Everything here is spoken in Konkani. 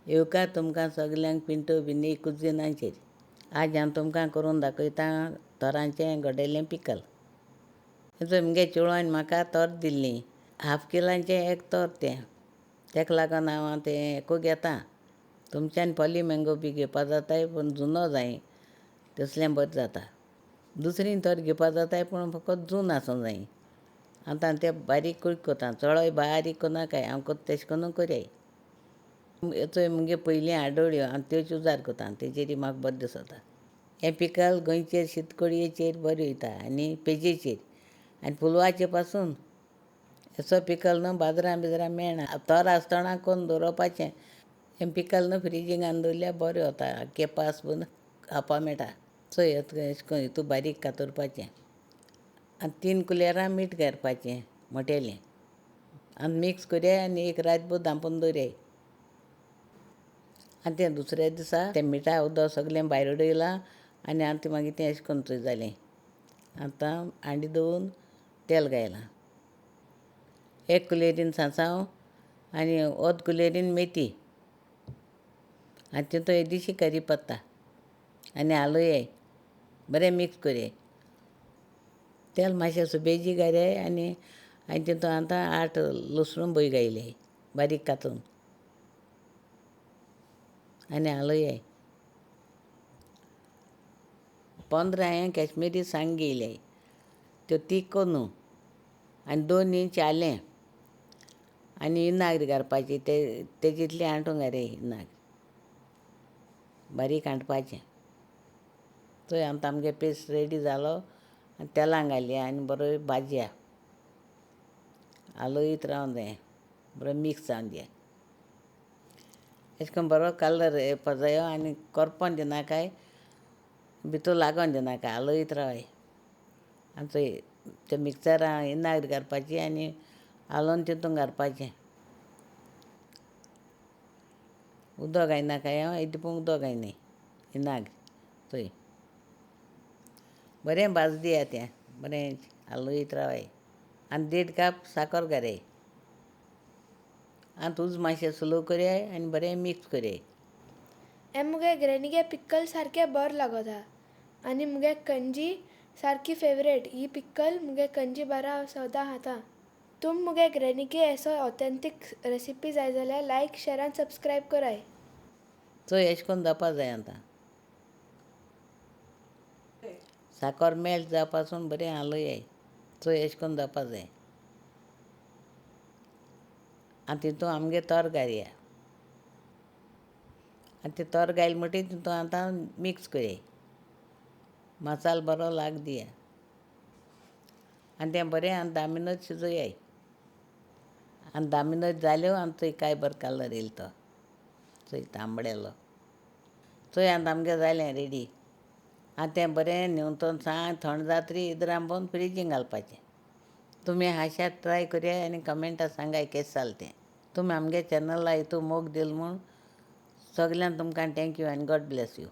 येवकार तुमकां सगल्यांक पिंटो बिनी कुजिनाचेर. आज हांव तुमकां करून दाखयतां तोरांचें गड्डेलें पिकल. म्हगे चेडवान म्हाका तोर दिल्लीं. हाफ किलाचें एक तोर तें. तेका लागोन हांव तें एकू घेतां. तुमच्यान पॉली मँगो बी घेवपा जाताय पूण जुनो जाय तसलें बरें जाता. दुसरीं तोर घेवपा जाताय पूण फकत जून आसूं जायी. आतां तें बारीक कूट कोतां. चोडूय बारीक कोनाकाय, हांव कोता तेशें कोन्न कोराय. चोय मुगे पयलीं आडोळ्यो हांव त्योच उजार कोतां, तेजेरी म्हाका बरें दिसोता. हें पिकल गोंयचेर शीतकोडयेचेर बरें वयता आनी पेजेचेर. आनी फुलवाचे पासून असो पिकल न्हू बाजरां बिजरां मेळना. तोर आसतोणा कोन्न दवरपाचें. हें पिकल न्हू फ्रिजीन घालून दवरल्यार बरें वता. केपां बीन खावपा मेळटा. चोय अशें करून हितून बारीक कातरपाचें आनी 3 कुलेरां मीठ घालपाचें मोटेलें आनी मिक्स कोरया आनी एक रातभर धांपून दवरया. आनी तें दुसऱ्या दिसा तें मिठा उदक सगलें भायर उडयलां आनी आतां मागीर तें अशें करून चोय जालें. आतां हांडी दवरून तेल घायलां. 1 कुलेरीन सांसांव आनी अर्द कुलेरीन मेथी आनी तितून इल्लीशी करीपत्ता आनी आलुयें बरें मिक्स कोरया. तेल मातशें सुबेजी घाल्याय आनी तितून आतां 8 लसूण बी घायले बारीक कांतून आनी आलुयें. 15 हांवें कश्मिरी सांग घेयल्याय त्यो तिखो न्हू आनी 2 इंच आलें आनी इनाग्री घालपाची तेजितलें हांटून घालया इनाग्री बारीक हांटपाचें. चोय आतां आमगे पेस्ट रेडी जालो आनी तेलांत घालया आनी बरो भाजया. हालयत रावूं जायें बरो मिक्स जावं दिया. अशें करून बरो कलर येवपा जायो आनी करपोन दिनाकाय भितूर लागोन दिनाका हालयत रावया. आनी चोय तें मिक्सरान इनाग्री घालपाची आनी हालोवन तितून घालपाचें. उदक घायनाकाय आं इल्लें उदक घायनाय इनाग्री चोय बरें भाजूं दिया तें बरें हालयत रावया आनी 1.5 कप साकर घालया आनी उज मातशें स्लो कोरया आनी बरें मिक्स कोरया. हें मुगे ग्रॅनीगे पिकल सारकें बरें लागोता आनी मुगे कंजी सारकी फेवरेट. ही पिकल मुगे कंजी बारा हांव सोदां खातां. तुम मुगे ग्रॅनीगे असो ऑथेंटीक रेसिपी जाय जाल्यार लायक शेअर आनी सबस्क्रायब कराय. चोय अशें करून जावपा जाय आतां. साकर मेल्ट जावपा पासून बरें हालया. चोय अशें करून जावपा जाय आनी तितून आमगे तोर घालया आनी तें तोर घायल म्हणटकीर तितून आतां मिक्स कोरया. मसालो बरो लाग दिया आनी तें बरें आनी 10 मिनट शिजोवया आनी 10 मिनट जाल्यो आनी चोय काय बरो कलर येयलो तो चोय तांबडेलो. चोय आतां आमगे जालें रेडी आनी तें बरें निवतोन साण थंड जातरी इद्रां पोवन फ्रिजीन घालपाचें. तुमी खाश्यात ट्राय कोरया आनी कमेंटां सांगाय केशें जालें तें. तुमी आमगे चॅनला हितू मोग दिल म्हूण सगल्यांक तुमकां थँक्यू आनी गॉड ब्लेस यू.